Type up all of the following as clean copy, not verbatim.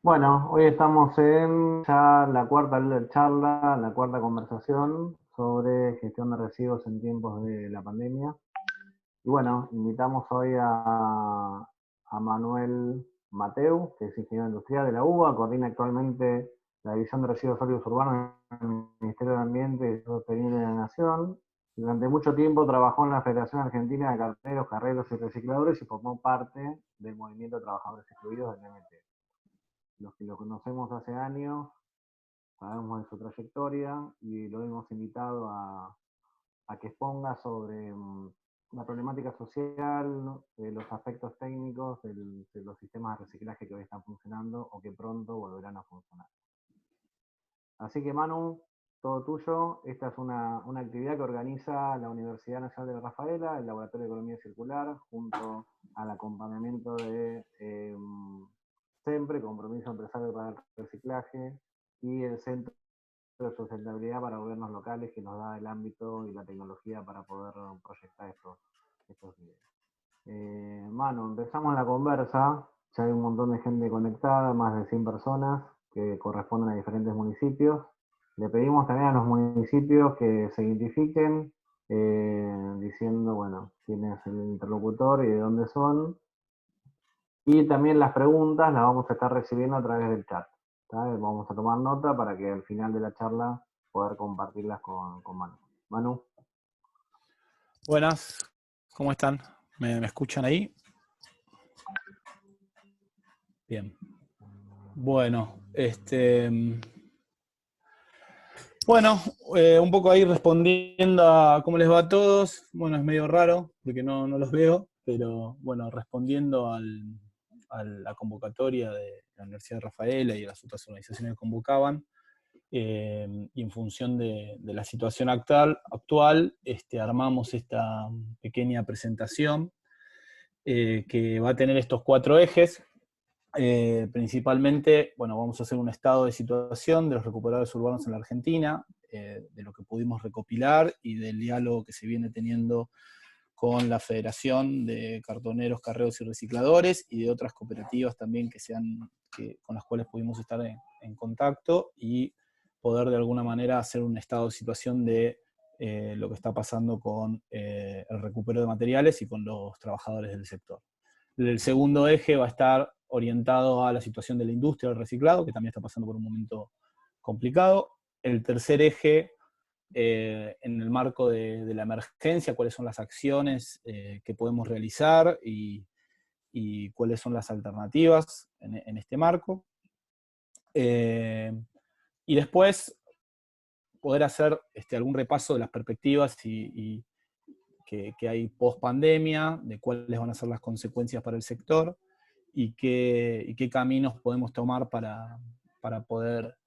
Bueno, hoy estamos en ya la cuarta charla, la cuarta conversación sobre gestión de residuos en tiempos de la pandemia. Y bueno, invitamos hoy a Manuel Mateu, que es ingeniero industrial de la UBA, coordina actualmente la División de Residuos Sólidos Urbanos en el Ministerio de Ambiente y Sostenible de la Nación. Durante mucho tiempo trabajó en la Federación Argentina de Carteros, Carreros y Recicladores y formó parte del Movimiento de Trabajadores Excluidos del MT. Los que lo conocemos hace años, sabemos de su trayectoria y lo hemos invitado a que exponga sobre la problemática social, los aspectos técnicos de los sistemas de reciclaje que hoy están funcionando o que pronto volverán a funcionar. Así que Manu, todo tuyo. Esta es una actividad que organiza la Universidad Nacional de Rafaela, el Laboratorio de Economía Circular, junto al acompañamiento de SEMPRE, Compromiso Empresario para el Reciclaje, y el Centro de Sustentabilidad para Gobiernos Locales, que nos da el ámbito y la tecnología para poder proyectar estos videos. Manu, empezamos la conversa. Ya hay un montón de gente conectada, más de 100 personas que corresponden a diferentes municipios. Le pedimos también a los municipios que se identifiquen, diciendo, bueno, quién es el interlocutor y de dónde son. Y también las preguntas las vamos a estar recibiendo a través del chat. ¿Sabes? Vamos a tomar nota para que al final de la charla poder compartirlas con Manu. Manu. Buenas, ¿cómo están? ¿Me escuchan ahí? Bien. Bueno, un poco ahí respondiendo a cómo les va a todos. Bueno, es medio raro porque no los veo, pero bueno, respondiendo a la convocatoria de la Universidad de Rafaela y a las otras organizaciones que convocaban, y en función de la situación actual armamos esta pequeña presentación que va a tener estos 4 ejes. Principalmente, bueno, vamos a hacer un estado de situación de los recuperadores urbanos en la Argentina, de lo que pudimos recopilar y del diálogo que se viene teniendo con la Federación de Cartoneros, Carreros y Recicladores y de otras cooperativas también con las cuales pudimos estar en contacto y poder de alguna manera hacer un estado de situación de lo que está pasando con el recupero de materiales y con los trabajadores del sector. El segundo eje va a estar orientado a la situación de la industria del reciclado, que también está pasando por un momento complicado. El tercer eje, en el marco de la emergencia, cuáles son las acciones que podemos realizar y cuáles son las alternativas en este marco. Y después poder hacer algún repaso de las perspectivas que hay post pandemia, de cuáles van a ser las consecuencias para el sector y qué caminos podemos tomar para poder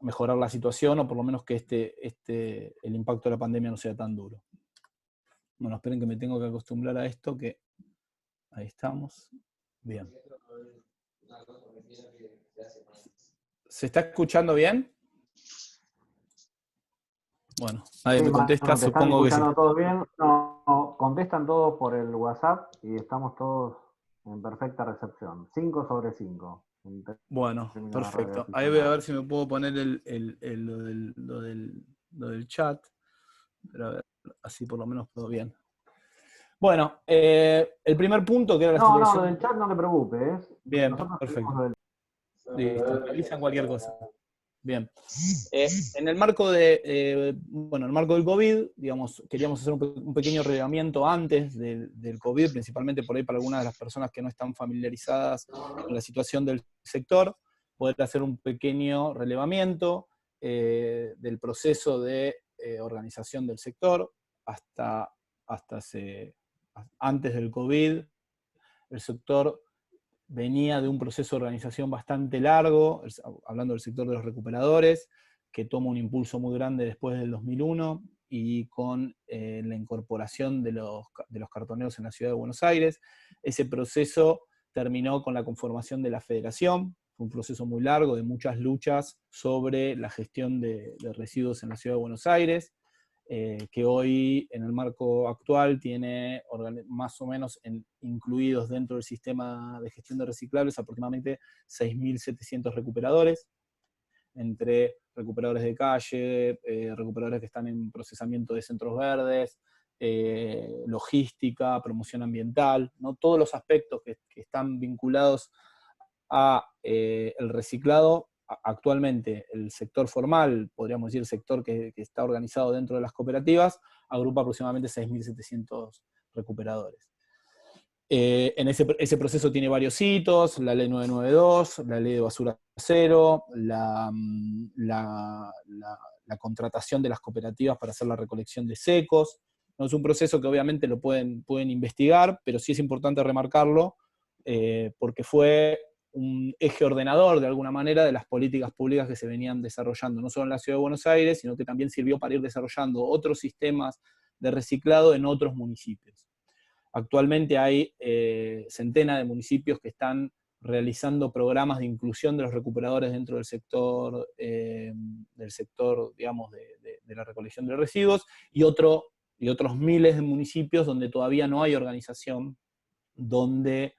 mejorar la situación o por lo menos que el impacto de la pandemia no sea tan duro. Bueno, esperen que me tengo que acostumbrar a esto, que ahí estamos. Bien. ¿Se está escuchando bien? Bueno, nadie me contesta, ¿Te están supongo que sí. escuchando todos bien? No, contestan todos por el WhatsApp y estamos todos en perfecta recepción. 5 sobre 5. Bueno, perfecto. Ahí voy a ver si me puedo poner lo del chat. Pero a ver, así por lo menos puedo bien. Bueno, el primer punto que era la situación. No, lo del chat no te preocupes. Bien, Nosotros perfecto. lo del... Listo, me avisan cualquier cosa. Bien. En el marco el marco del COVID, digamos, queríamos hacer un pequeño relevamiento antes del COVID, principalmente por ahí para algunas de las personas que no están familiarizadas con la situación del sector, poder hacer un pequeño relevamiento del proceso de organización del sector hasta antes del COVID. El sector venía de un proceso de organización bastante largo, hablando del sector de los recuperadores, que toma un impulso muy grande después del 2001 y con la incorporación de los cartoneros en la ciudad de Buenos Aires. Ese proceso terminó con la conformación de la federación. Fue un proceso muy largo de muchas luchas sobre la gestión de residuos en la ciudad de Buenos Aires. que hoy en el marco actual tiene más o menos incluidos dentro del sistema de gestión de reciclables aproximadamente 6.700 recuperadores, entre recuperadores de calle, recuperadores que están en procesamiento de centros verdes, logística, promoción ambiental, ¿no? Todos los aspectos que están vinculados a el reciclado. Actualmente el sector formal, podríamos decir el sector que está organizado dentro de las cooperativas, agrupa aproximadamente 6.700 recuperadores. En ese proceso tiene varios hitos: la ley 992, la ley de basura cero, la contratación de las cooperativas para hacer la recolección de secos. No es un proceso que obviamente lo pueden investigar, pero sí es importante remarcarlo, porque fue un eje ordenador, de alguna manera, de las políticas públicas que se venían desarrollando, no solo en la Ciudad de Buenos Aires, sino que también sirvió para ir desarrollando otros sistemas de reciclado en otros municipios. Actualmente hay centenas de municipios que están realizando programas de inclusión de los recuperadores dentro del sector, digamos, de la recolección de residuos, y otros miles de municipios donde todavía no hay organización, donde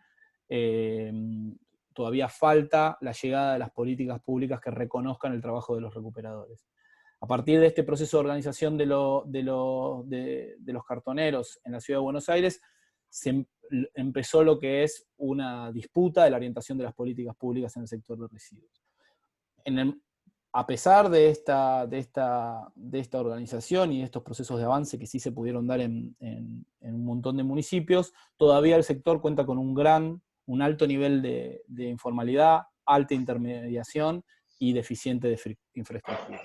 todavía falta la llegada de las políticas públicas que reconozcan el trabajo de los recuperadores. A partir de este proceso de organización de los cartoneros en la Ciudad de Buenos Aires, se empezó lo que es una disputa de la orientación de las políticas públicas en el sector de residuos. A pesar de esta organización y de estos procesos de avance que sí se pudieron dar en un montón de municipios, todavía el sector cuenta con un alto nivel de informalidad, alta intermediación y deficiente de infraestructura.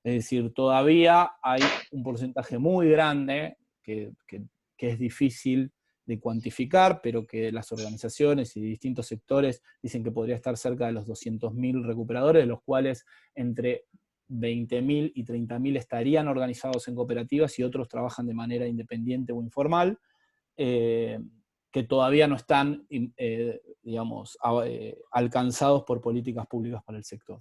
Es decir, todavía hay un porcentaje muy grande que es difícil de cuantificar, pero que las organizaciones y distintos sectores dicen que podría estar cerca de los 200.000 recuperadores, de los cuales entre 20.000 y 30.000 estarían organizados en cooperativas y otros trabajan de manera independiente o informal, que todavía no están, digamos, alcanzados por políticas públicas para el sector.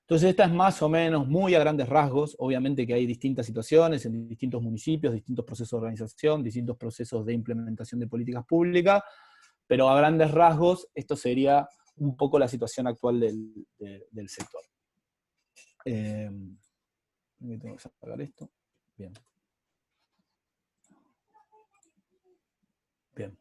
Entonces esta es más o menos, muy a grandes rasgos, obviamente que hay distintas situaciones en distintos municipios, distintos procesos de organización, distintos procesos de implementación de políticas públicas, pero a grandes rasgos esto sería un poco la situación actual del sector. Tengo que apagar esto. Bien. Bien.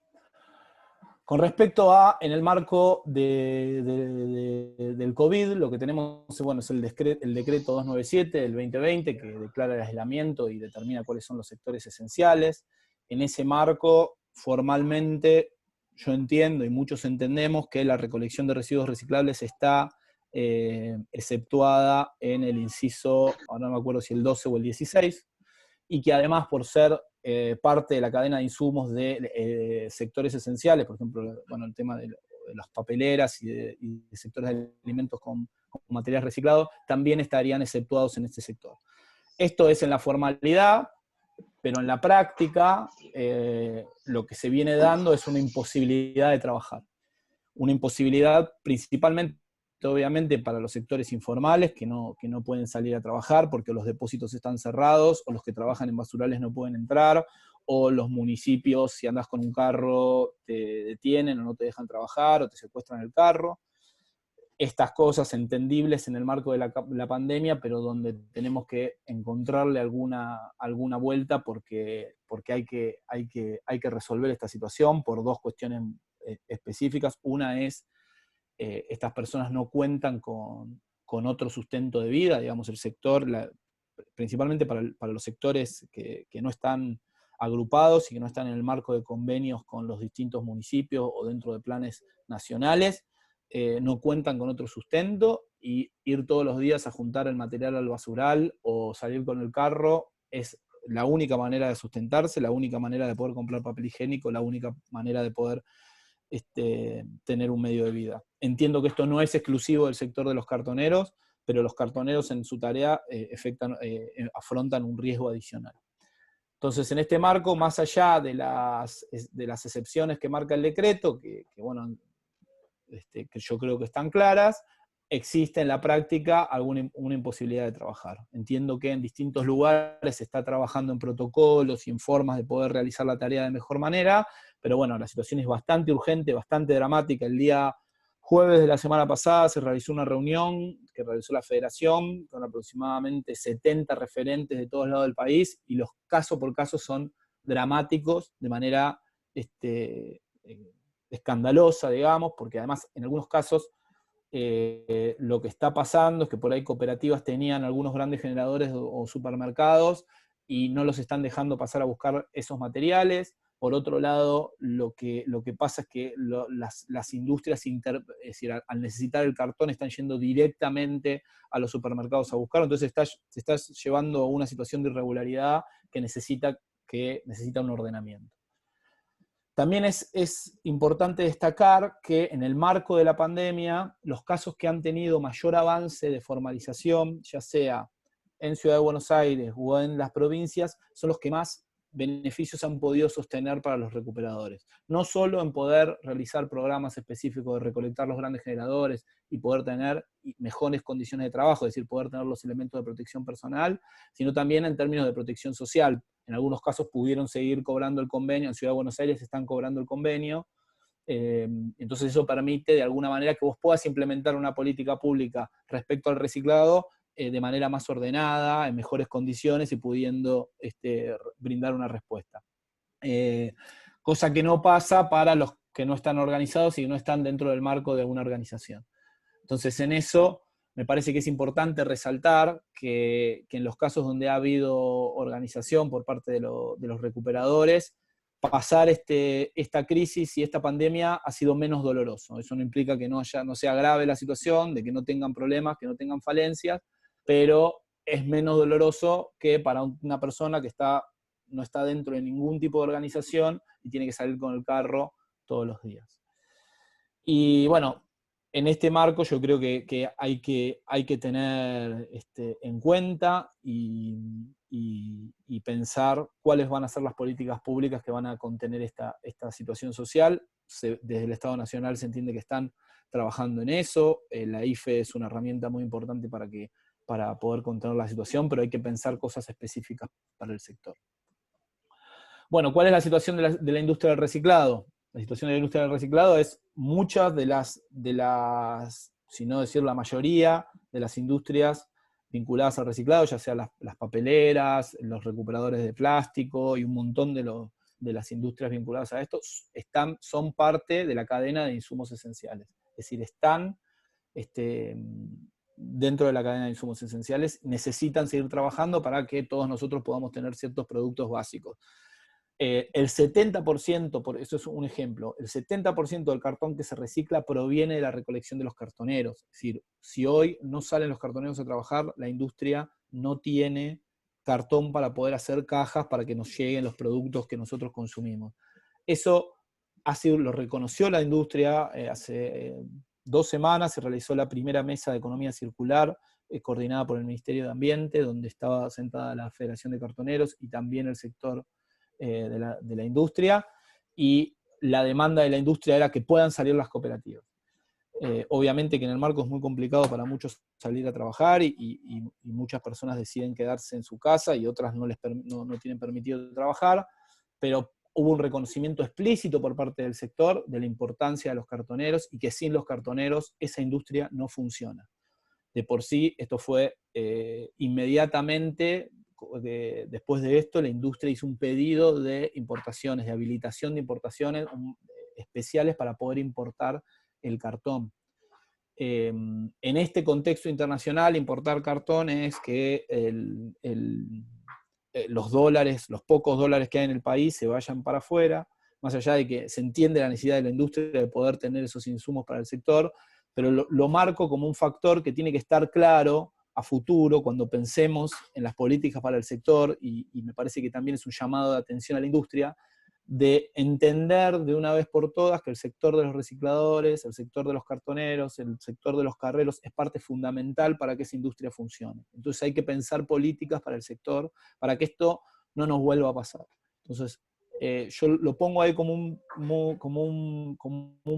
Con respecto a, en el marco del COVID, lo que tenemos, bueno, es el decreto 297 del 2020, que declara el aislamiento y determina cuáles son los sectores esenciales. En ese marco, formalmente, yo entiendo y muchos entendemos que la recolección de residuos reciclables está exceptuada en el inciso, ahora no me acuerdo si el 12 o el 16, y que además, por ser parte de la cadena de insumos de sectores esenciales, por ejemplo, bueno, el tema de las papeleras y de sectores de alimentos con material reciclado, también estarían exceptuados en este sector. Esto es en la formalidad, pero en la práctica lo que se viene dando es una imposibilidad de trabajar. Una imposibilidad principalmente, obviamente, para los sectores informales que no pueden salir a trabajar porque los depósitos están cerrados, o los que trabajan en basurales no pueden entrar, o los municipios, si andas con un carro, te detienen o no te dejan trabajar, o te secuestran el carro. Estas cosas entendibles en el marco de la pandemia, pero donde tenemos que encontrarle alguna vuelta porque hay que resolver esta situación por dos cuestiones específicas. Una es estas personas no cuentan con otro sustento de vida, digamos, el sector, principalmente para los sectores que no están agrupados y que no están en el marco de convenios con los distintos municipios o dentro de planes nacionales, no cuentan con otro sustento, y ir todos los días a juntar el material al basural o salir con el carro es la única manera de sustentarse, la única manera de poder comprar papel higiénico, la única manera de poder tener un medio de vida. Entiendo que esto no es exclusivo del sector de los cartoneros, pero los cartoneros en su tarea afrontan un riesgo adicional. Entonces, en este marco, más allá de las excepciones que marca el decreto, que bueno, que yo creo que están claras, existe en la práctica una imposibilidad de trabajar. Entiendo que en distintos lugares se está trabajando en protocolos y en formas de poder realizar la tarea de mejor manera, pero bueno, la situación es bastante urgente, bastante dramática. El día jueves de la semana pasada se realizó una reunión que realizó la Federación con aproximadamente 70 referentes de todos lados del país, y los caso por caso son dramáticos de manera escandalosa, digamos, porque además en algunos casos lo que está pasando es que por ahí cooperativas tenían algunos grandes generadores o supermercados y no los están dejando pasar a buscar esos materiales. Por otro lado, lo que pasa es que las industrias, es decir, al necesitar el cartón, están yendo directamente a los supermercados a buscarlo. Entonces se está llevando a una situación de irregularidad que necesita un ordenamiento. También es importante destacar que en el marco de la pandemia, los casos que han tenido mayor avance de formalización, ya sea en Ciudad de Buenos Aires o en las provincias, son los que más beneficios han podido sostener para los recuperadores. No solo en poder realizar programas específicos de recolectar los grandes generadores y poder tener mejores condiciones de trabajo, es decir, poder tener los elementos de protección personal, sino también en términos de protección social. En algunos casos pudieron seguir cobrando el convenio, en Ciudad de Buenos Aires están cobrando el convenio, entonces eso permite de alguna manera que vos puedas implementar una política pública respecto al reciclado de manera más ordenada, en mejores condiciones y pudiendo brindar una respuesta. Cosa que no pasa para los que no están organizados y no están dentro del marco de una organización. Entonces en eso me parece que es importante resaltar que en los casos donde ha habido organización por parte de los recuperadores, pasar esta crisis y esta pandemia ha sido menos doloroso. Eso no implica que no sea grave la situación, de que no tengan problemas, que no tengan falencias, pero es menos doloroso que para una persona que no está dentro de ningún tipo de organización y tiene que salir con el carro todos los días. Y bueno, en este marco yo creo que hay que tener en cuenta y pensar cuáles van a ser las políticas públicas que van a contener esta situación social. Desde el Estado Nacional se entiende que están trabajando en eso. La IFE es una herramienta muy importante para poder contener la situación, pero hay que pensar cosas específicas para el sector. Bueno, ¿cuál es la situación de la industria del reciclado? La situación de la industria del reciclado es muchas de las, si no decir la mayoría, de las industrias vinculadas al reciclado, ya sea las papeleras, los recuperadores de plástico y un montón de las industrias vinculadas a esto, son parte de la cadena de insumos esenciales. Es decir, están dentro de la cadena de insumos esenciales, necesitan seguir trabajando para que todos nosotros podamos tener ciertos productos básicos. El 70%, eso es un ejemplo, el 70% del cartón que se recicla proviene de la recolección de los cartoneros. Es decir, si hoy no salen los cartoneros a trabajar, la industria no tiene cartón para poder hacer cajas para que nos lleguen los productos que nosotros consumimos. Eso lo reconoció la industria hace 2 semanas, se realizó la primera mesa de economía circular coordinada por el Ministerio de Ambiente, donde estaba sentada la Federación de Cartoneros y también el sector de la industria, y la demanda de la industria era que puedan salir las cooperativas. Obviamente que en el marco es muy complicado para muchos salir a trabajar y muchas personas deciden quedarse en su casa y otras no tienen permitido trabajar, pero hubo un reconocimiento explícito por parte del sector de la importancia de los cartoneros y que sin los cartoneros esa industria no funciona. De por sí, esto fue inmediatamente, después de esto, la industria hizo un pedido de importaciones, de habilitación de importaciones especiales para poder importar el cartón. En este contexto internacional, importar cartón es que los pocos dólares que hay en el país se vayan para afuera, más allá de que se entiende la necesidad de la industria de poder tener esos insumos para el sector, pero lo marco como un factor que tiene que estar claro a futuro cuando pensemos en las políticas para el sector, y me parece que también es un llamado de atención a la industria, de entender de una vez por todas que el sector de los recicladores, el sector de los cartoneros, el sector de los carreros es parte fundamental para que esa industria funcione. Entonces hay que pensar políticas para el sector, para que esto no nos vuelva a pasar. Entonces, yo lo pongo ahí como un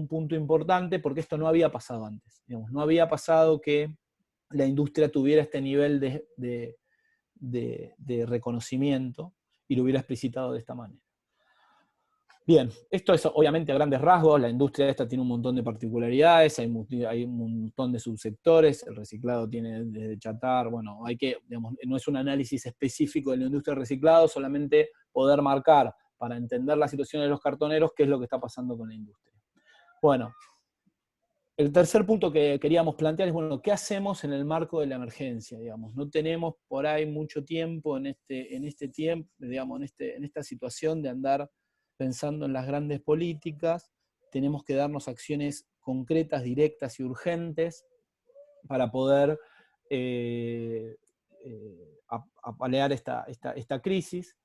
punto importante porque esto no había pasado antes. Digamos, no había pasado que la industria tuviera este nivel de reconocimiento y lo hubiera explicitado de esta manera. Bien, esto es obviamente a grandes rasgos, la industria esta tiene un montón de particularidades, hay un montón de subsectores, el reciclado tiene desde chatar, bueno, digamos, no es un análisis específico de la industria del reciclado, solamente poder marcar para entender la situación de los cartoneros qué es lo que está pasando con la industria. Bueno, el tercer punto que queríamos plantear es, bueno, ¿qué hacemos en el marco de la emergencia? Digamos, no tenemos por ahí mucho tiempo en esta situación de andar pensando en las grandes políticas, tenemos que darnos acciones concretas, directas y urgentes para poder apalear esta crisis.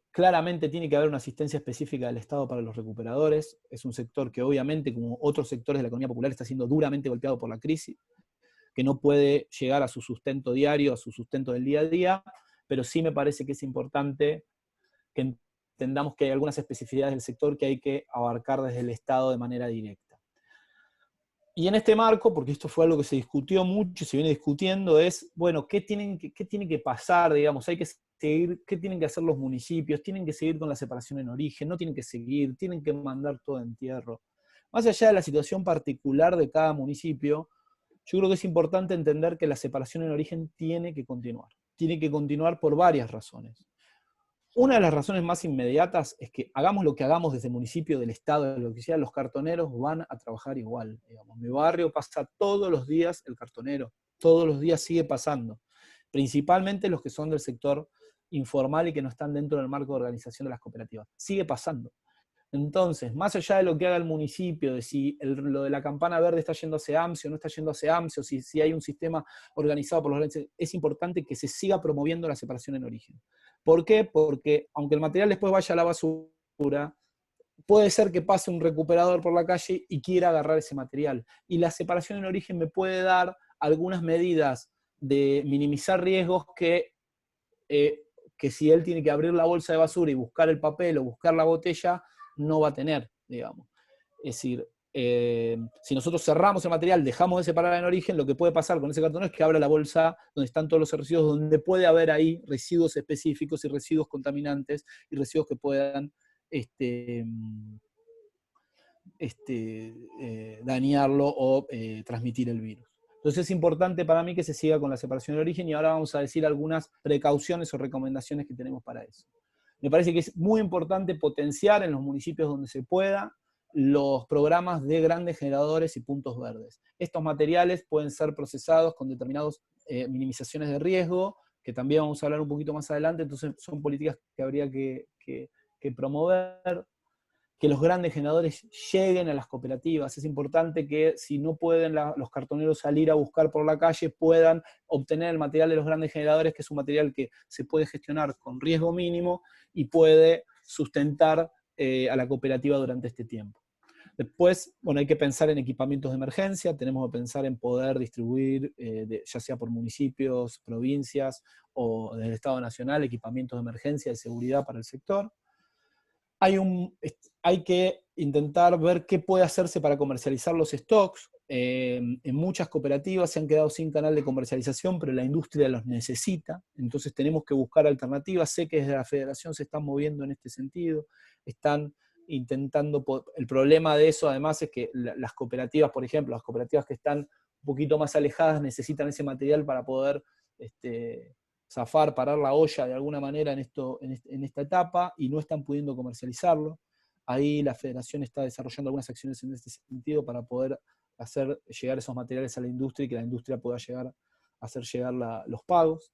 Claramente tiene que haber una asistencia específica del Estado para los recuperadores. Es un sector que obviamente, como otros sectores de la economía popular, está siendo duramente golpeado por la crisis, que no puede llegar a su sustento diario, a su sustento del día a día, pero sí me parece que es importante que entendamos que hay algunas especificidades del sector que hay que abarcar desde el Estado de manera directa. Y en este marco, porque esto fue algo que se discutió mucho, se viene discutiendo, es, bueno, ¿qué tiene que pasar? Digamos, hay que seguir, ¿qué tienen que hacer los municipios? ¿Tienen que seguir con la separación en origen? ¿No tienen que seguir? ¿Tienen que mandar todo a entierro? Más allá de la situación particular de cada municipio, yo creo que es importante entender que la separación en origen tiene que continuar. Tiene que continuar por varias razones. Una de las razones más inmediatas es que hagamos lo que hagamos desde el municipio, del Estado, de lo que sea, los cartoneros van a trabajar igual. Digamos. Mi barrio pasa todos los días el cartonero, todos los días sigue pasando. Principalmente los que son del sector informal y que no están dentro del marco de organización de las cooperativas. Sigue pasando. Entonces, más allá de lo que haga el municipio, de si lo de la campana verde está yendo hacia AMSI o no está yendo hacia AMSI, o si hay un sistema organizado por los grandes, es importante que se siga promoviendo la separación en origen. ¿Por qué? Porque aunque el material después vaya a la basura, puede ser que pase un recuperador por la calle y quiera agarrar ese material. Y la separación en origen me puede dar algunas medidas de minimizar riesgos que si él tiene que abrir la bolsa de basura y buscar el papel o buscar la botella, no va a tener, digamos. Es decir, si nosotros cerramos el material, dejamos de separar en origen, lo que puede pasar con ese cartón es que abra la bolsa donde están todos los residuos, donde puede haber ahí residuos específicos y residuos contaminantes y residuos que puedan dañarlo o transmitir el virus. Entonces es importante para mí que se siga con la separación de origen y ahora vamos a decir algunas precauciones o recomendaciones que tenemos para eso. Me parece que es muy importante potenciar en los municipios donde se pueda los programas de grandes generadores y puntos verdes. Estos materiales pueden ser procesados con determinadas minimizaciones de riesgo, que también vamos a hablar un poquito más adelante, entonces son políticas que habría que promover, que los grandes generadores lleguen a las cooperativas. Es importante que si no pueden los cartoneros salir a buscar por la calle, puedan obtener el material de los grandes generadores, que es un material que se puede gestionar con riesgo mínimo y puede sustentar a la cooperativa durante este tiempo. Después, bueno, hay que pensar en equipamientos de emergencia, tenemos que pensar en poder distribuir, ya sea por municipios, provincias o desde el Estado Nacional, equipamientos de emergencia de seguridad para el sector. Hay que intentar ver qué puede hacerse para comercializar los stocks. En muchas cooperativas se han quedado sin canal de comercialización, pero la industria los necesita, entonces tenemos que buscar alternativas. Sé que desde la federación se están moviendo en este sentido, están intentando, el problema de eso además es que las cooperativas, por ejemplo, las cooperativas que están un poquito más alejadas necesitan ese material para poder zafar, parar la olla de alguna manera en esta etapa y no están pudiendo comercializarlo. Ahí la federación está desarrollando algunas acciones en este sentido para poder hacer llegar esos materiales a la industria y que la industria pueda hacer llegar los pagos.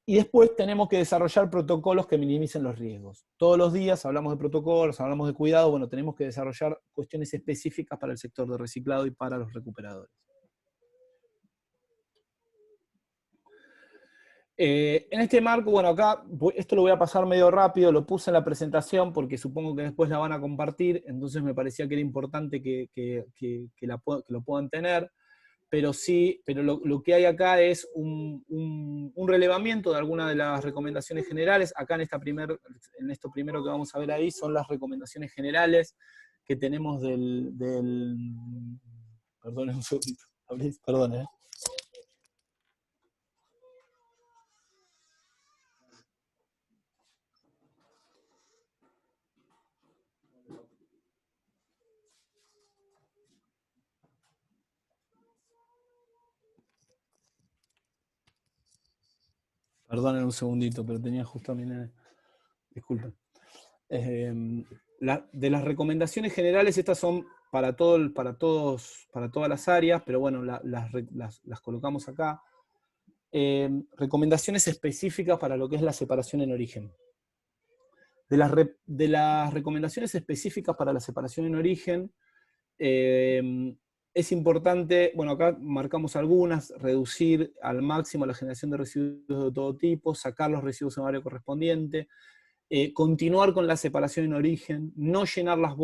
Y después tenemos que desarrollar protocolos que minimicen los riesgos. Todos los días hablamos de protocolos, hablamos de cuidado, bueno, tenemos que desarrollar cuestiones específicas para el sector de reciclado y para los recuperadores. En este marco, bueno, acá, esto lo voy a pasar medio rápido, lo puse en la presentación porque supongo que después la van a compartir, entonces me parecía que era importante que lo puedan tener, pero sí, pero lo que hay acá es un relevamiento de algunas de las recomendaciones generales. Acá en esto primero que vamos a ver ahí son las recomendaciones generales que tenemos perdón un segundito, perdón, Perdonen un segundito, pero tenía justo disculpen. De las recomendaciones generales, estas son para todas las áreas, pero bueno, las colocamos acá. Recomendaciones específicas para lo que es la separación en origen. De las recomendaciones específicas para la separación en origen, es importante, bueno, acá marcamos algunas: reducir al máximo la generación de residuos de todo tipo, sacar los residuos en área correspondiente, continuar con la separación en origen, no llenar las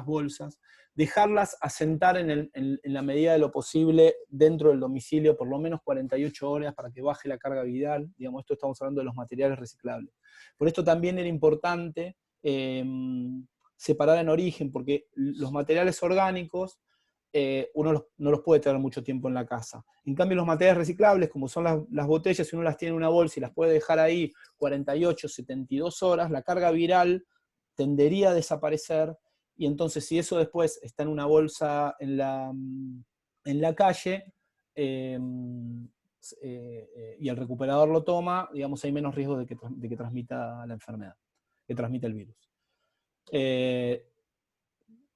bolsas, dejarlas asentar en la medida de lo posible dentro del domicilio por lo menos 48 horas para que baje la carga viral. Digamos, esto estamos hablando de los materiales reciclables. Por esto también era importante separar en origen, porque los materiales orgánicos uno no los puede tener mucho tiempo en la casa. En cambio, los materiales reciclables, como son las botellas, si uno las tiene en una bolsa y las puede dejar ahí 48, 72 horas, la carga viral tendería a desaparecer, y entonces si eso después está en una bolsa en la calle, y el recuperador lo toma, digamos, hay menos riesgo de que transmita la enfermedad, que transmita el virus.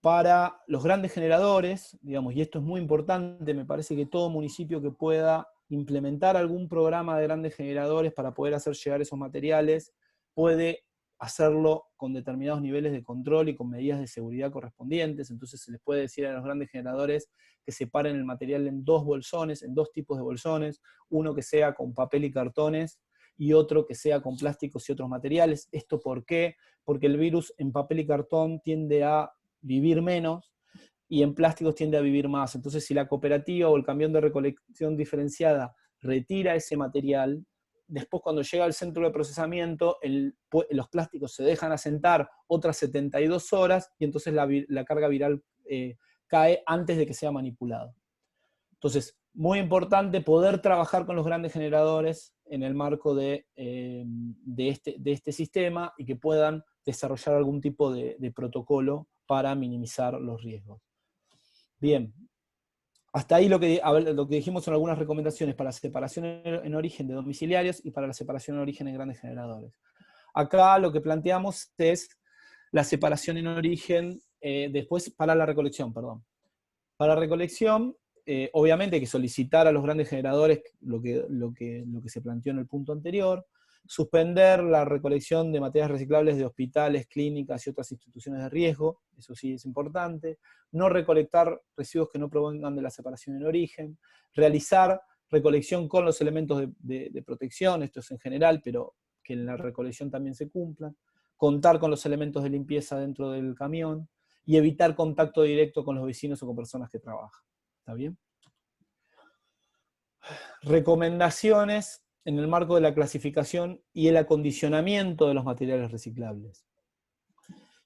Para los grandes generadores, digamos, y esto es muy importante, me parece que todo municipio que pueda implementar algún programa de grandes generadores para poder hacer llegar esos materiales, puede hacerlo con determinados niveles de control y con medidas de seguridad correspondientes. Entonces se les puede decir a los grandes generadores que separen el material en dos bolsones, en dos tipos de bolsones, uno que sea con papel y cartones y otro que sea con plásticos y otros materiales. ¿Esto por qué? Porque el virus en papel y cartón tiende a vivir menos y en plásticos tiende a vivir más. Entonces, si la cooperativa o el camión de recolección diferenciada retira ese material, después cuando llega al centro de procesamiento, los plásticos se dejan asentar otras 72 horas y entonces la carga viral cae antes de que sea manipulado. Entonces, muy importante poder trabajar con los grandes generadores en el marco de este sistema y que puedan desarrollar algún tipo de protocolo para minimizar los riesgos. Bien, hasta ahí lo que dijimos son algunas recomendaciones para la separación en origen de domiciliarios y para la separación en origen en grandes generadores. Acá lo que planteamos es la separación en origen, después para la recolección, perdón. Para recolección, obviamente hay que solicitar a los grandes generadores lo que se planteó en el punto anterior, suspender la recolección de materiales reciclables de hospitales, clínicas y otras instituciones de riesgo, eso sí es importante, no recolectar residuos que no provengan de la separación en origen, realizar recolección con los elementos de protección, esto es en general, pero que en la recolección también se cumplan, contar con los elementos de limpieza dentro del camión, y evitar contacto directo con los vecinos o con personas que trabajan. ¿Está bien? Recomendaciones en el marco de la clasificación y el acondicionamiento de los materiales reciclables.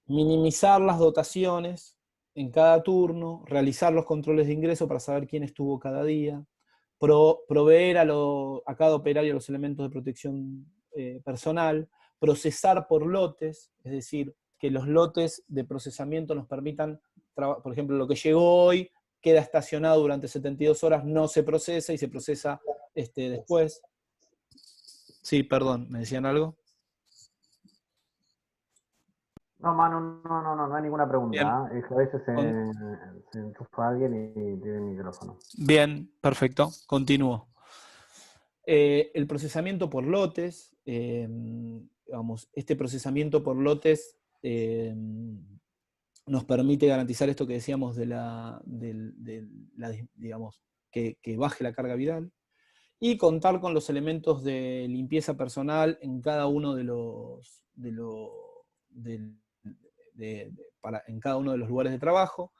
Minimizar las dotaciones en cada turno, realizar los controles de ingreso para saber quién estuvo cada día, proveer a cada operario los elementos de protección personal, procesar por lotes, es decir, que los lotes de procesamiento nos permitan, por ejemplo, lo que llegó hoy queda estacionado durante 72 horas, no se procesa y se procesa después. Sí, perdón, ¿me decían algo? No, Manu, no hay ninguna pregunta. Es que a veces se enchufa alguien y tiene el micrófono. Bien, perfecto, continúo. El procesamiento por lotes, este procesamiento por lotes nos permite garantizar esto que decíamos digamos, que baje la carga viral, y contar con los elementos de limpieza personal en cada uno en cada uno de los lugares de trabajo.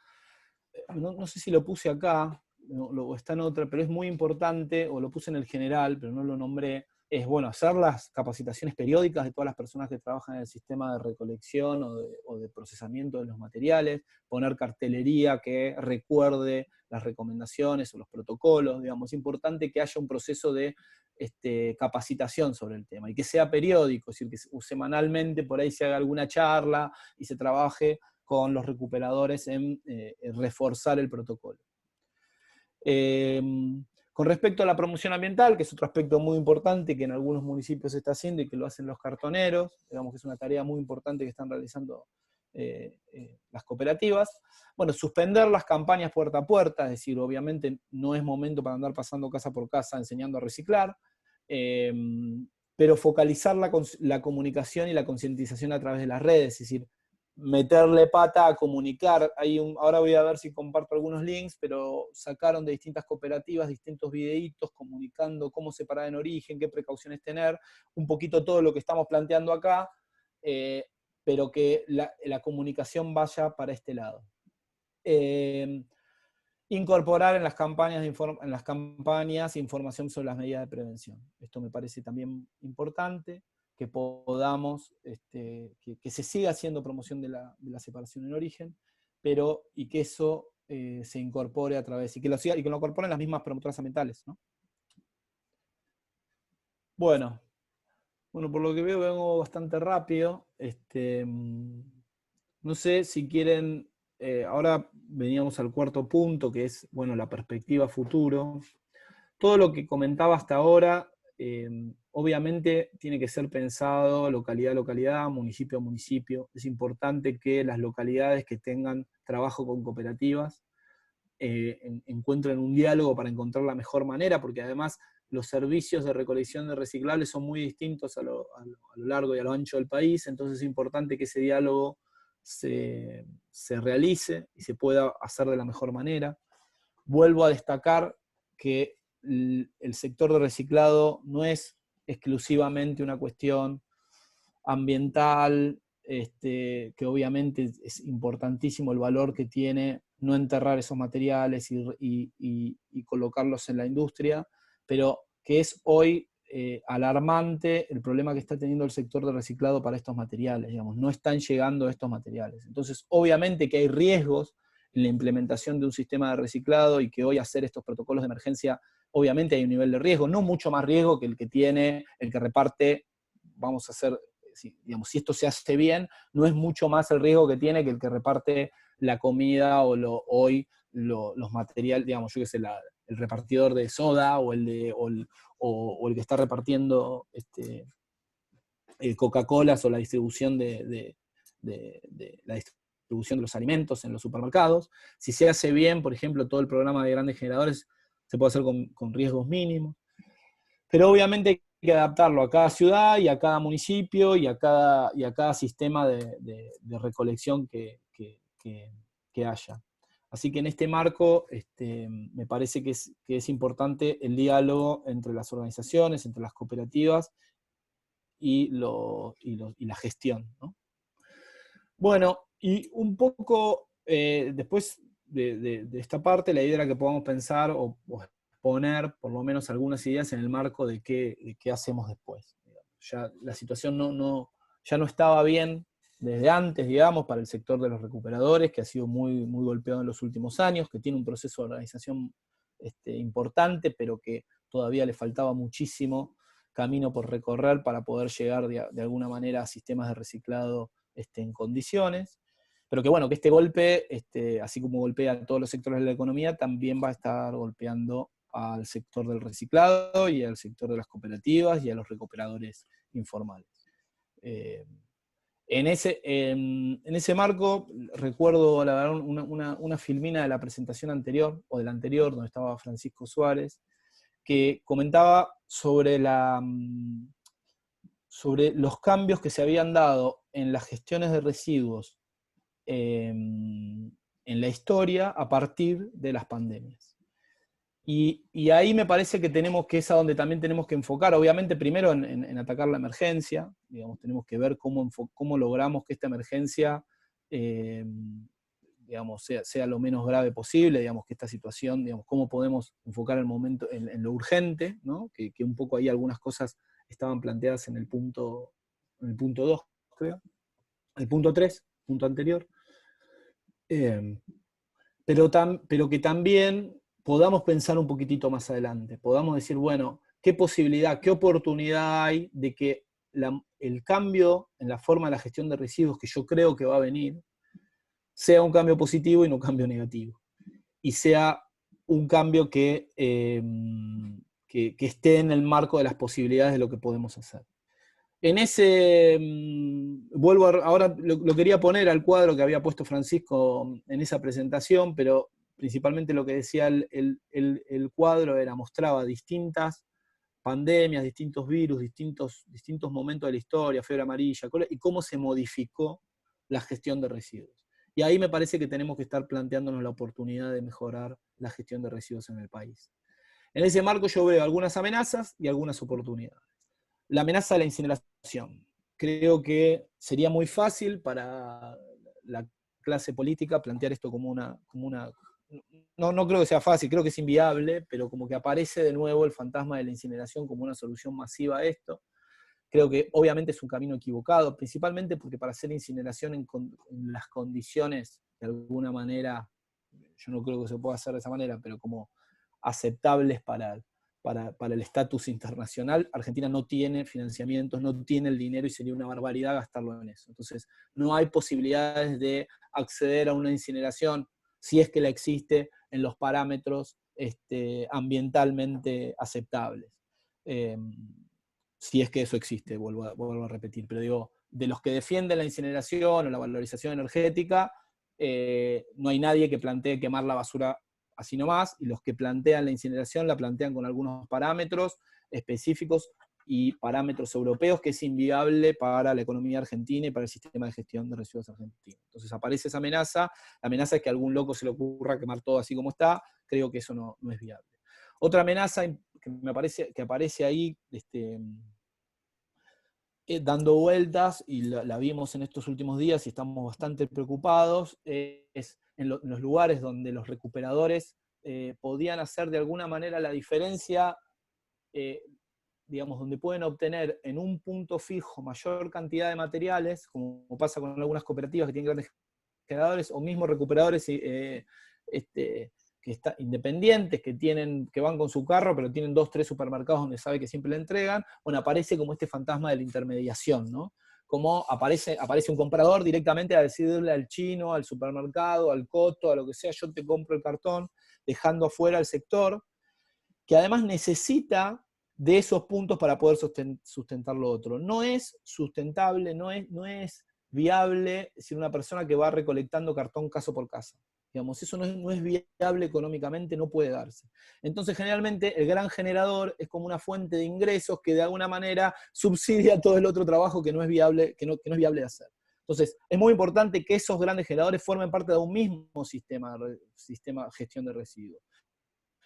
No sé si lo puse acá, o está en otra, pero es muy importante, o lo puse en el general, pero no lo nombré, es, bueno, hacer las capacitaciones periódicas de todas las personas que trabajan en el sistema de recolección o de procesamiento de los materiales, poner cartelería que recuerde las recomendaciones o los protocolos, digamos. Es importante que haya un proceso de capacitación sobre el tema y que sea periódico, es decir, que semanalmente por ahí se haga alguna charla y se trabaje con los recuperadores en reforzar el protocolo. Con respecto a la promoción ambiental, que es otro aspecto muy importante que en algunos municipios se está haciendo y que lo hacen los cartoneros, digamos que es una tarea muy importante que están realizando las cooperativas. Bueno, suspender las campañas puerta a puerta, es decir, obviamente no es momento para andar pasando casa por casa enseñando a reciclar, pero focalizar la comunicación y la concientización a través de las redes, es decir, meterle pata a comunicar. Ahora voy a ver si comparto algunos links, pero sacaron de distintas cooperativas distintos videitos comunicando cómo separar en origen, qué precauciones tener, un poquito todo lo que estamos planteando acá, pero que la comunicación vaya para este lado. Incorporar en las campañas información sobre las medidas de prevención. Esto me parece también importante, que podamos, que se siga haciendo promoción de la separación en origen, y que eso se incorpore a través, y que lo incorporen las mismas promotoras ambientales, ¿no? Bueno, por lo que veo vengo bastante rápido. No sé si quieren, ahora veníamos al cuarto punto, que es, bueno, la perspectiva futuro. Todo lo que comentaba hasta ahora, obviamente tiene que ser pensado localidad a localidad, municipio a municipio. Es importante que las localidades que tengan trabajo con cooperativas encuentren un diálogo para encontrar la mejor manera, porque además los servicios de recolección de reciclables son muy distintos a lo largo y a lo ancho del país, entonces es importante que ese diálogo se realice y se pueda hacer de la mejor manera. Vuelvo a destacar que el sector de reciclado no es exclusivamente una cuestión ambiental, que obviamente es importantísimo el valor que tiene no enterrar esos materiales y colocarlos en la industria, pero que es hoy alarmante el problema que está teniendo el sector de reciclado para estos materiales, digamos, no están llegando estos materiales. Entonces, obviamente que hay riesgos en la implementación de un sistema de reciclado y que hoy hacer estos protocolos de emergencia, obviamente hay un nivel de riesgo, no mucho más riesgo que el que tiene el que reparte, vamos a hacer, digamos, si esto se hace bien, no es mucho más el riesgo que tiene que el que reparte la comida o los materiales, digamos, yo qué sé, el repartidor de soda o el que está repartiendo Coca-Cola o la distribución de los alimentos en los supermercados. Si se hace bien, por ejemplo, todo el programa de grandes generadores se puede hacer con riesgos mínimos. Pero obviamente hay que adaptarlo a cada ciudad y a cada municipio y a cada sistema de recolección que haya. Así que en este marco me parece que es importante el diálogo entre las organizaciones, entre las cooperativas y la gestión, ¿no? Bueno, y un poco después de esta parte, la idea era que podamos pensar o poner por lo menos algunas ideas en el marco de qué hacemos después. Ya la situación ya no estaba bien desde antes, digamos, para el sector de los recuperadores, que ha sido muy, muy golpeado en los últimos años, que tiene un proceso de organización importante, pero que todavía le faltaba muchísimo camino por recorrer para poder llegar de alguna manera a sistemas de reciclado en condiciones. Pero que bueno, que este golpe, así como golpea a todos los sectores de la economía, también va a estar golpeando al sector del reciclado y al sector de las cooperativas y a los recuperadores informales. En ese marco, recuerdo la verdad, una filmina de la presentación anterior, o de la anterior, donde estaba Francisco Suárez, que comentaba sobre los cambios que se habían dado en las gestiones de residuos en la historia a partir de las pandemias. Y ahí me parece que es a donde también tenemos que enfocar, obviamente primero en atacar la emergencia, digamos, tenemos que ver cómo logramos que esta emergencia digamos, sea lo menos grave posible, digamos, que esta situación, digamos, cómo podemos enfocar el momento en lo urgente, ¿no? Que un poco ahí algunas cosas estaban planteadas en el punto 2, creo, el punto 3, punto anterior, pero que también podamos pensar un poquitito más adelante, podamos decir, bueno, ¿qué posibilidad, qué oportunidad hay de que el cambio en la forma de la gestión de residuos que yo creo que va a venir sea un cambio positivo y no un cambio negativo? Y sea un cambio que esté en el marco de las posibilidades de lo que podemos hacer. En ese, ahora lo quería poner al cuadro que había puesto Francisco en esa presentación, pero principalmente lo que decía el cuadro mostraba distintas pandemias, distintos virus, distintos momentos de la historia, fiebre amarilla, y cómo se modificó la gestión de residuos. Y ahí me parece que tenemos que estar planteándonos la oportunidad de mejorar la gestión de residuos en el país. En ese marco yo veo algunas amenazas y algunas oportunidades. La amenaza de la incineración. Creo que sería muy fácil para la clase política plantear esto como una no creo que sea fácil, creo que es inviable, pero como que aparece de nuevo el fantasma de la incineración como una solución masiva a esto. Creo que obviamente es un camino equivocado, principalmente porque para hacer incineración en las condiciones, de alguna manera, yo no creo que se pueda hacer de esa manera, pero como aceptables para el estatus internacional, Argentina no tiene financiamientos, no tiene el dinero y sería una barbaridad gastarlo en eso. Entonces, no hay posibilidades de acceder a una incineración, si es que la existe, en los parámetros ambientalmente aceptables. Si es que eso existe, vuelvo a repetir, pero digo, de los que defienden la incineración o la valorización energética, no hay nadie que plantee quemar la basura así nomás, y los que plantean la incineración la plantean con algunos parámetros específicos y parámetros europeos que es inviable para la economía argentina y para el sistema de gestión de residuos argentino. Entonces aparece esa amenaza, la amenaza es que a algún loco se le ocurra quemar todo así como está, creo que eso no es viable. Otra amenaza que me parece que aparece ahí, dando vueltas, y la vimos en estos últimos días y estamos bastante preocupados, es en los lugares donde los recuperadores podían hacer de alguna manera la diferencia, digamos, donde pueden obtener en un punto fijo mayor cantidad de materiales, como pasa con algunas cooperativas que tienen grandes generadores, o mismos recuperadores independientes que van con su carro, pero tienen 2, 3 supermercados donde sabe que siempre le entregan. Bueno, aparece como este fantasma de la intermediación, ¿no? Como aparece un comprador directamente a decirle al chino, al supermercado, al coto, a lo que sea, yo te compro el cartón, dejando afuera al sector, que además necesita de esos puntos para poder sustentar lo otro. No es sustentable, no es viable si una persona que va recolectando cartón caso por caso. Digamos, eso no es viable económicamente, no puede darse. Entonces, generalmente, el gran generador es como una fuente de ingresos que de alguna manera subsidia todo el otro trabajo que no es viable, que no es viable de hacer. Entonces, es muy importante que esos grandes generadores formen parte de un mismo sistema de gestión de residuos.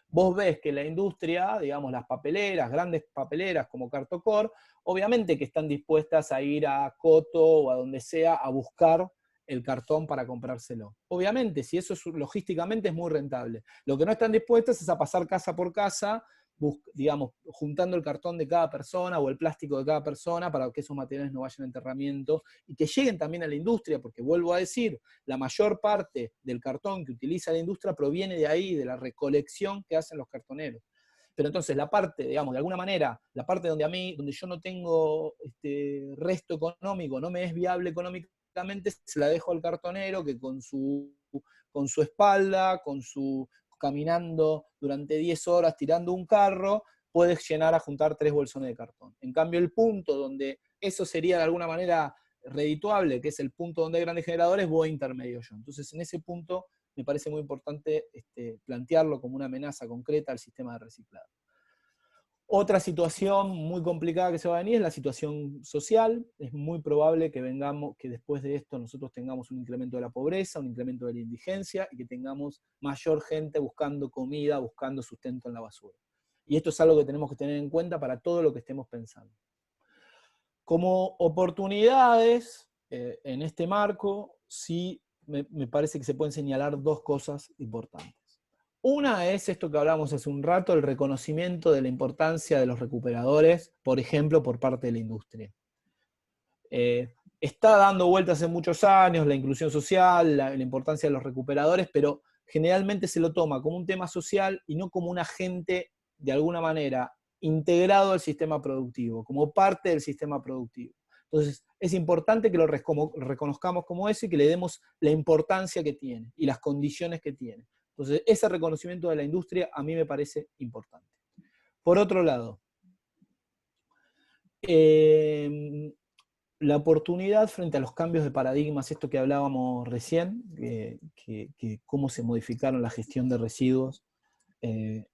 Vos ves que la industria, digamos, las papeleras, grandes papeleras como Cartocor, obviamente que están dispuestas a ir a Coto o a donde sea a buscar el cartón para comprárselo. Obviamente, si eso logísticamente es muy rentable. Lo que no están dispuestas es a pasar casa por casa, digamos, juntando el cartón de cada persona o el plástico de cada persona para que esos materiales no vayan a enterramiento y que lleguen también a la industria, porque vuelvo a decir, la mayor parte del cartón que utiliza la industria proviene de ahí, de la recolección que hacen los cartoneros. Pero entonces la parte, digamos, de alguna manera, la parte donde yo no tengo resto económico, no me es viable económicamente, se la dejo al cartonero que con su espalda, caminando durante 10 horas tirando un carro, puedes llenar a juntar 3 bolsones de cartón. En cambio, el punto donde eso sería de alguna manera redituable, que es el punto donde hay grandes generadores, voy intermedio yo. Entonces, en ese punto me parece muy importante plantearlo como una amenaza concreta al sistema de reciclado. Otra situación muy complicada que se va a venir es la situación social. Es muy probable que después de esto nosotros tengamos un incremento de la pobreza, un incremento de la indigencia y que tengamos mayor gente buscando comida, buscando sustento en la basura. Y esto es algo que tenemos que tener en cuenta para todo lo que estemos pensando. Como oportunidades, en este marco, sí me parece que se pueden señalar dos cosas importantes. Una es esto que hablamos hace un rato, el reconocimiento de la importancia de los recuperadores, por ejemplo, por parte de la industria. Está dando vueltas hace muchos años la inclusión social, la importancia de los recuperadores, pero generalmente se lo toma como un tema social y no como un agente, de alguna manera, integrado al sistema productivo, como parte del sistema productivo. Entonces, es importante que lo reconozcamos como eso y que le demos la importancia que tiene y las condiciones que tiene. Entonces, ese reconocimiento de la industria a mí me parece importante. Por otro lado, la oportunidad frente a los cambios de paradigmas, esto que hablábamos recién, que cómo se modificaron la gestión de residuos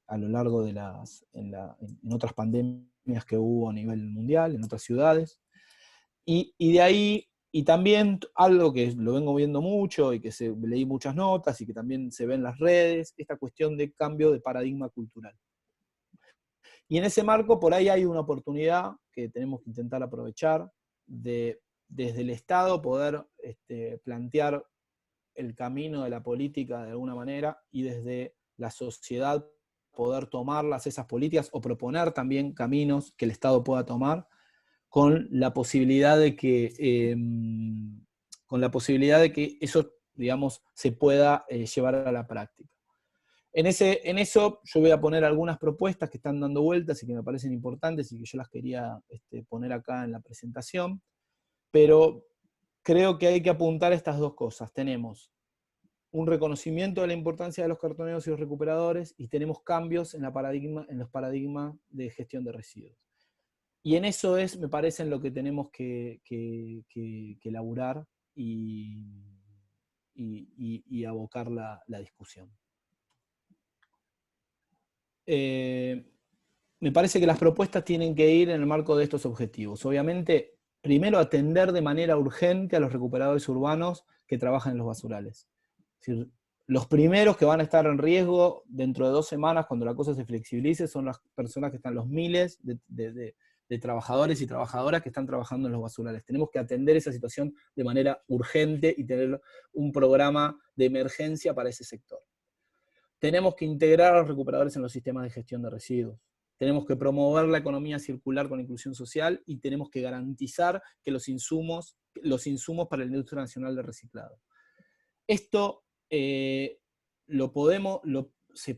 a lo largo de en otras pandemias que hubo a nivel mundial, en otras ciudades, y de ahí, y también algo que lo vengo viendo mucho y que leí muchas notas y que también se ve en las redes, esta cuestión de cambio de paradigma cultural. Y en ese marco, por ahí hay una oportunidad que tenemos que intentar aprovechar de, desde el Estado, poder plantear el camino de la política de alguna manera y desde la sociedad poder tomarlas, esas políticas, o proponer también caminos que el Estado pueda tomar con la posibilidad de que, eso, digamos, se pueda llevar a la práctica. En eso yo voy a poner algunas propuestas que están dando vueltas y que me parecen importantes y que yo las quería poner acá en la presentación, pero creo que hay que apuntar estas dos cosas. Tenemos un reconocimiento de la importancia de los cartoneros y los recuperadores y tenemos cambios en los paradigmas de gestión de residuos. Y en eso me parece, en lo que tenemos que elaborar y abocar la discusión. Me parece que las propuestas tienen que ir en el marco de estos objetivos. Obviamente, primero atender de manera urgente a los recuperadores urbanos que trabajan en los basurales. Es decir, los primeros que van a estar en riesgo dentro de 2 semanas, cuando la cosa se flexibilice, son las personas que están, los miles de trabajadores y trabajadoras que están trabajando en los basurales. Tenemos que atender esa situación de manera urgente y tener un programa de emergencia para ese sector. Tenemos que integrar a los recuperadores en los sistemas de gestión de residuos. Tenemos que promover la economía circular con inclusión social y tenemos que garantizar que los insumos para la industria nacional de reciclado. Esto se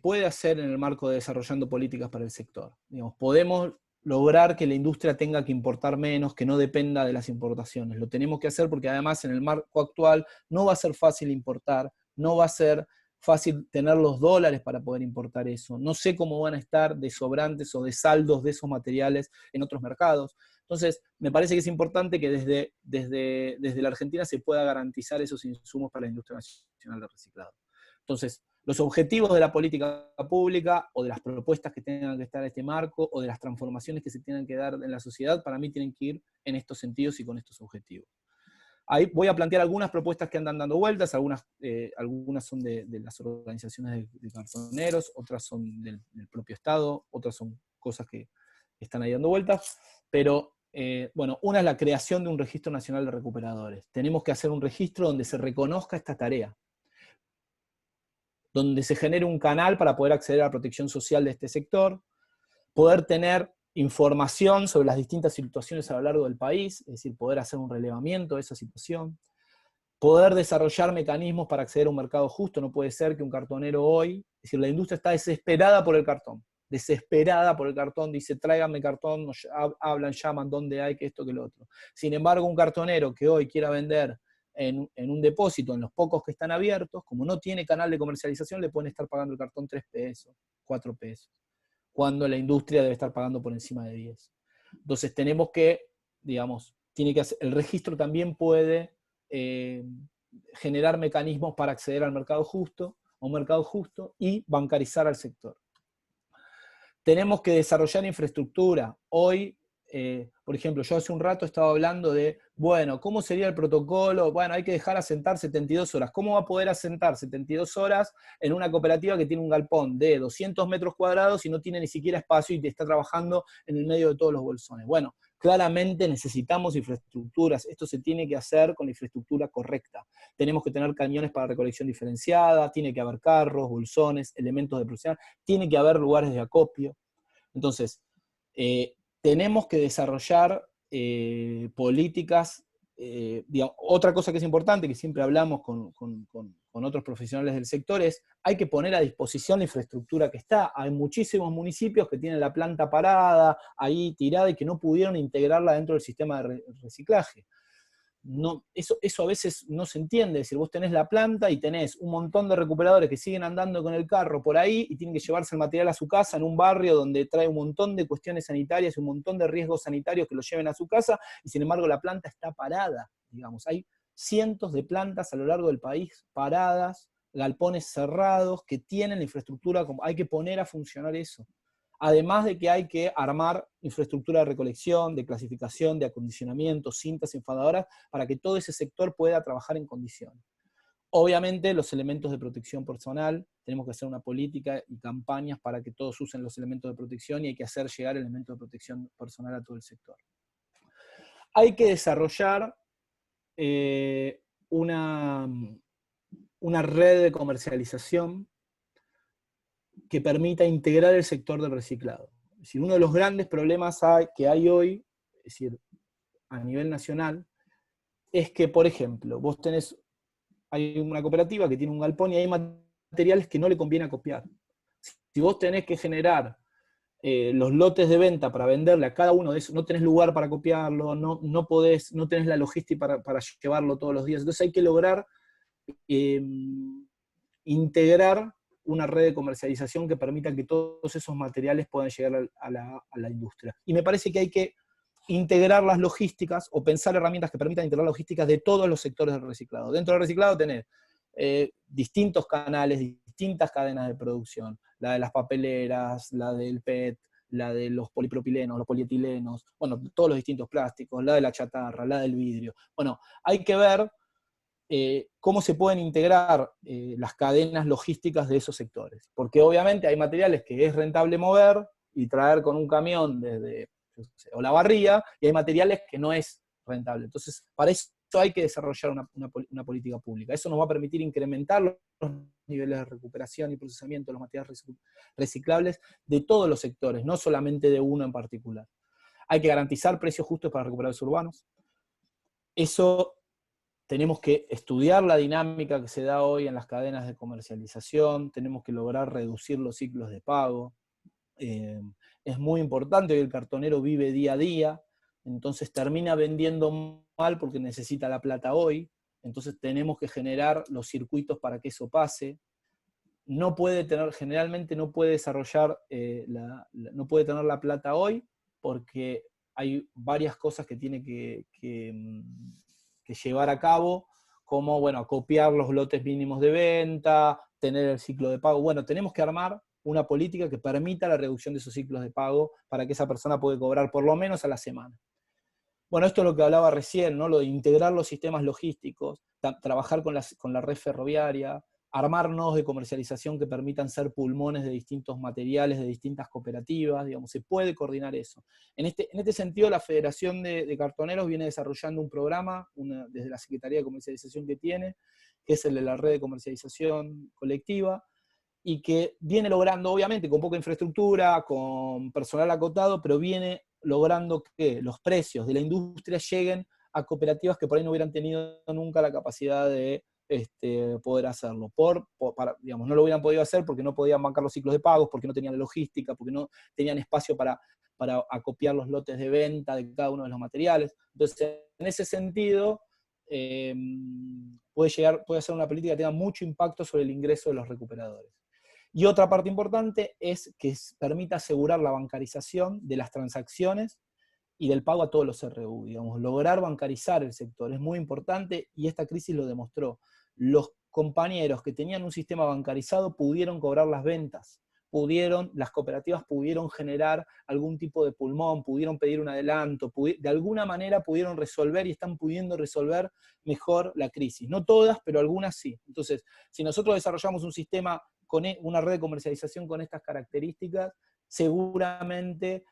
puede hacer en el marco de desarrollando políticas para el sector. Digamos, podemos lograr que la industria tenga que importar menos, que no dependa de las importaciones. Lo tenemos que hacer porque además en el marco actual no va a ser fácil importar, no va a ser fácil tener los dólares para poder importar eso. No sé cómo van a estar de sobrantes o de saldos de esos materiales en otros mercados. Entonces, me parece que es importante que desde la Argentina se pueda garantizar esos insumos para la industria nacional de reciclado. Entonces, los objetivos de la política pública o de las propuestas que tengan que estar en este marco o de las transformaciones que se tienen que dar en la sociedad, para mí tienen que ir en estos sentidos y con estos objetivos. Ahí voy a plantear algunas propuestas que andan dando vueltas, algunas son de las organizaciones de cartoneros, otras son del propio Estado, otras son cosas que están ahí dando vueltas, pero bueno, una es la creación de un registro nacional de recuperadores. Tenemos que hacer un registro donde se reconozca esta tarea, donde se genere un canal para poder acceder a la protección social de este sector, poder tener información sobre las distintas situaciones a lo largo del país, es decir, poder hacer un relevamiento de esa situación, poder desarrollar mecanismos para acceder a un mercado justo. No puede ser que un cartonero hoy, es decir, la industria está desesperada por el cartón, dice, tráiganme cartón, hablan, llaman, dónde hay, que esto, que lo otro. Sin embargo, un cartonero que hoy quiera vender en un depósito, en los pocos que están abiertos, como no tiene canal de comercialización, le pueden estar pagando el cartón 3 pesos, 4 pesos, cuando la industria debe estar pagando por encima de 10. Entonces tenemos que, digamos, el registro también puede generar mecanismos para acceder al mercado justo, a un mercado justo, y bancarizar al sector. Tenemos que desarrollar infraestructura. Hoy, por ejemplo, yo hace un rato estaba hablando de, bueno, ¿cómo sería el protocolo? Bueno, hay que dejar asentar 72 horas. ¿Cómo va a poder asentar 72 horas en una cooperativa que tiene un galpón de 200 metros cuadrados y no tiene ni siquiera espacio y está trabajando en el medio de todos los bolsones? Bueno, claramente necesitamos infraestructuras, esto se tiene que hacer con la infraestructura correcta. Tenemos que tener camiones para recolección diferenciada, tiene que haber carros, bolsones, elementos de producción, tiene que haber lugares de acopio. Entonces, tenemos que desarrollar políticas. Digamos, otra cosa que es importante, que siempre hablamos con otros profesionales del sector, es hay que poner a disposición la infraestructura que está. Hay muchísimos municipios que tienen la planta parada, ahí tirada, y que no pudieron integrarla dentro del sistema de reciclaje. No, eso a veces no se entiende. Es decir, vos tenés la planta y tenés un montón de recuperadores que siguen andando con el carro por ahí y tienen que llevarse el material a su casa en un barrio donde trae un montón de cuestiones sanitarias y un montón de riesgos sanitarios que lo lleven a su casa, y sin embargo la planta está parada, digamos. Hay cientos de plantas a lo largo del país paradas, galpones cerrados, que tienen la infraestructura, hay que poner a funcionar eso. Además de que hay que armar infraestructura de recolección, de clasificación, de acondicionamiento, cintas enfadadoras, para que todo ese sector pueda trabajar en condiciones. Obviamente los elementos de protección personal, tenemos que hacer una política y campañas para que todos usen los elementos de protección, y hay que hacer llegar elementos de protección personal a todo el sector. Hay que desarrollar una red de comercialización que permita integrar el sector del reciclado. Es decir, uno de los grandes problemas que hay hoy, es decir, a nivel nacional, es que, por ejemplo, hay una cooperativa que tiene un galpón y hay materiales que no le conviene acopiar. Si vos tenés que generar los lotes de venta para venderle a cada uno de esos, no tenés lugar para copiarlo, no tenés la logística para llevarlo todos los días. Entonces hay que lograr integrar una red de comercialización que permita que todos esos materiales puedan llegar a la industria. Y me parece que hay que integrar las logísticas, o pensar herramientas que permitan integrar logísticas de todos los sectores del reciclado. Dentro del reciclado tenés distintos canales, distintas cadenas de producción, la de las papeleras, la del PET, la de los polipropilenos, los polietilenos, bueno, todos los distintos plásticos, la de la chatarra, la del vidrio. Bueno, hay que ver cómo se pueden integrar las cadenas logísticas de esos sectores. Porque obviamente hay materiales que es rentable mover y traer con un camión desde Olavarría, y hay materiales que no es rentable. Entonces, para eso hay que desarrollar una política pública. Eso nos va a permitir incrementar los niveles de recuperación y procesamiento de los materiales reciclables de todos los sectores, no solamente de uno en particular. Hay que garantizar precios justos para recuperadores urbanos. Eso tenemos que estudiar la dinámica que se da hoy en las cadenas de comercialización, tenemos que lograr reducir los ciclos de pago. Es muy importante, hoy el cartonero vive día a día, entonces termina vendiendo mal porque necesita la plata hoy, entonces tenemos que generar los circuitos para que eso pase. Generalmente no puede desarrollar, no puede tener la plata hoy, porque hay varias cosas que tiene que llevar a cabo, como, bueno, acopiar los lotes mínimos de venta, tener el ciclo de pago. Bueno, tenemos que armar una política que permita la reducción de esos ciclos de pago para que esa persona pueda cobrar por lo menos a la semana. Bueno, esto es lo que hablaba recién, ¿no? Lo de integrar los sistemas logísticos, trabajar con la red ferroviaria, armar nodos de comercialización que permitan ser pulmones de distintos materiales, de distintas cooperativas, digamos, se puede coordinar eso. En este sentido, la Federación de Cartoneros viene desarrollando un programa, desde la Secretaría de Comercialización que tiene, que es el de la red de comercialización colectiva, y que viene logrando, obviamente, con poca infraestructura, con personal acotado, pero viene logrando que los precios de la industria lleguen a cooperativas que por ahí no hubieran tenido nunca la capacidad de poder hacerlo. Digamos, no lo hubieran podido hacer porque no podían bancar los ciclos de pagos, porque no tenían logística, porque no tenían espacio para acopiar los lotes de venta de cada uno de los materiales. Entonces, en ese sentido, puede ser una política que tenga mucho impacto sobre el ingreso de los recuperadores. Y otra parte importante es que permita asegurar la bancarización de las transacciones y del pago a todos los RU, digamos, lograr bancarizar el sector es muy importante, y esta crisis lo demostró. Los compañeros que tenían un sistema bancarizado pudieron cobrar las ventas, las cooperativas pudieron generar algún tipo de pulmón, pudieron pedir un adelanto, de alguna manera pudieron resolver y están pudiendo resolver mejor la crisis. No todas, pero algunas sí. Entonces, si nosotros desarrollamos un sistema con una red de comercialización con estas características, seguramente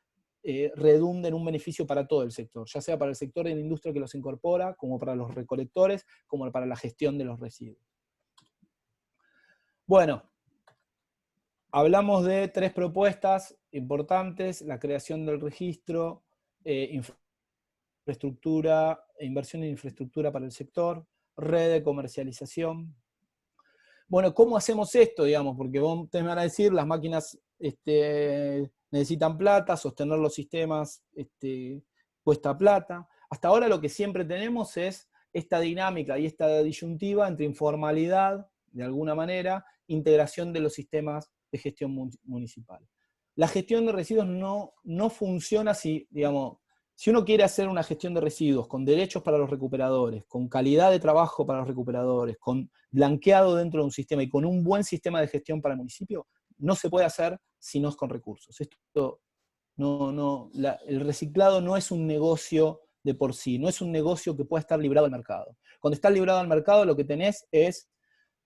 redunde en un beneficio para todo el sector, ya sea para el sector de la industria que los incorpora, como para los recolectores, como para la gestión de los residuos. Bueno, hablamos de 3 propuestas importantes: la creación del registro, infraestructura, inversión en infraestructura para el sector, red de comercialización. Bueno, ¿cómo hacemos esto, digamos? Porque ustedes me van a decir, las máquinas necesitan plata, sostener los sistemas cuesta plata. Hasta ahora lo que siempre tenemos es esta dinámica y esta disyuntiva entre informalidad, de alguna manera, integración de los sistemas de gestión municipal. La gestión de residuos no funciona si, digamos, si uno quiere hacer una gestión de residuos con derechos para los recuperadores, con calidad de trabajo para los recuperadores, con blanqueado dentro de un sistema y con un buen sistema de gestión para el municipio, no se puede hacer si no es con recursos. El reciclado no es un negocio de por sí, no es un negocio que pueda estar librado al mercado. Cuando está librado al mercado, lo que tenés es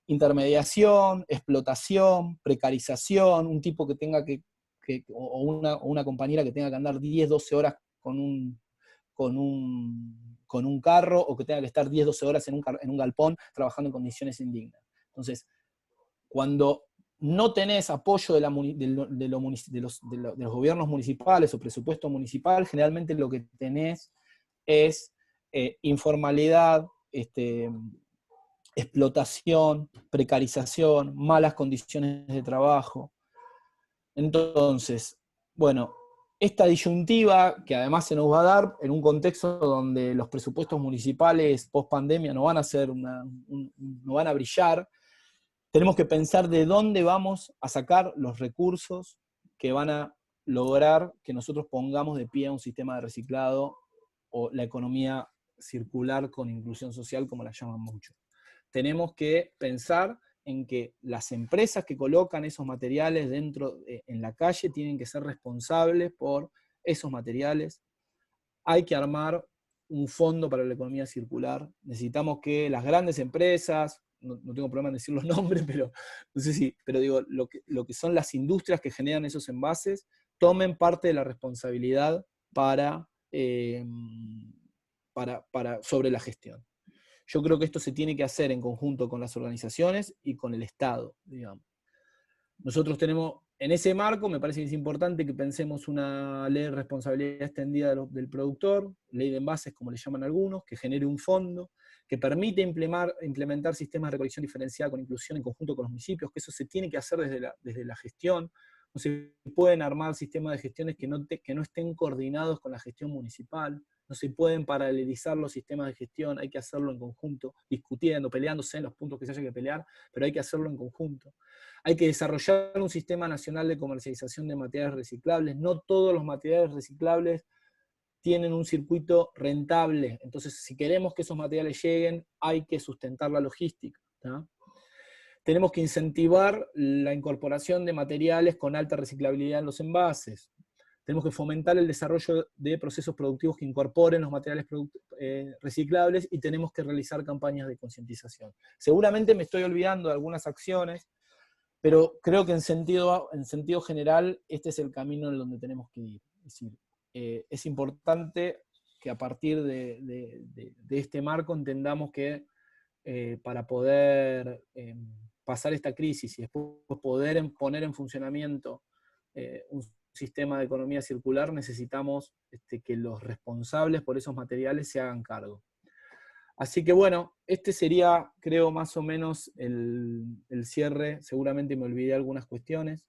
intermediación, explotación, precarización, un tipo que tenga o una compañera que tenga que andar 10, 12 horas con un carro, o que tenga que estar 10, 12 horas en un galpón trabajando en condiciones indignas. Entonces, cuando no tenés apoyo de los gobiernos municipales o presupuesto municipal, generalmente lo que tenés es informalidad, explotación, precarización, malas condiciones de trabajo. Entonces, bueno, esta disyuntiva, que además se nos va a dar en un contexto donde los presupuestos municipales post pandemia no van a brillar, tenemos que pensar de dónde vamos a sacar los recursos que van a lograr que nosotros pongamos de pie un sistema de reciclado o la economía circular con inclusión social, como la llaman mucho. Tenemos que pensar en que las empresas que colocan esos materiales en la calle tienen que ser responsables por esos materiales. Hay que armar un fondo para la economía circular. Necesitamos que las grandes empresas, no tengo problema en decir los nombres, pero no sé si, pero digo, lo que son las industrias que generan esos envases, tomen parte de la responsabilidad sobre la gestión. Yo creo que esto se tiene que hacer en conjunto con las organizaciones y con el Estado, digamos. Nosotros tenemos, en ese marco, me parece que es importante que pensemos una ley de responsabilidad extendida del productor, ley de envases, como le llaman algunos, que genere un fondo, que permite implementar sistemas de recolección diferenciada con inclusión en conjunto con los municipios, que eso se tiene que hacer desde la gestión. No se pueden armar sistemas de gestiones que no estén coordinados con la gestión municipal. No se pueden paralelizar los sistemas de gestión, hay que hacerlo en conjunto, discutiendo, peleándose en los puntos que se haya que pelear, pero hay que hacerlo en conjunto. Hay que desarrollar un sistema nacional de comercialización de materiales reciclables. No todos los materiales reciclables tienen un circuito rentable, entonces si queremos que esos materiales lleguen, hay que sustentar la logística, ¿tá? Tenemos que incentivar la incorporación de materiales con alta reciclabilidad en los envases. Tenemos que fomentar el desarrollo de procesos productivos que incorporen los materiales reciclables, y tenemos que realizar campañas de concientización. Seguramente me estoy olvidando de algunas acciones, pero creo que en sentido general este es el camino en donde tenemos que ir. Es decir, es importante que a partir de este marco entendamos que para poder pasar esta crisis y después poder poner en funcionamiento un sistema de economía circular, necesitamos que los responsables por esos materiales se hagan cargo. Así que bueno, este sería, creo, más o menos el cierre. Seguramente me olvidé algunas cuestiones.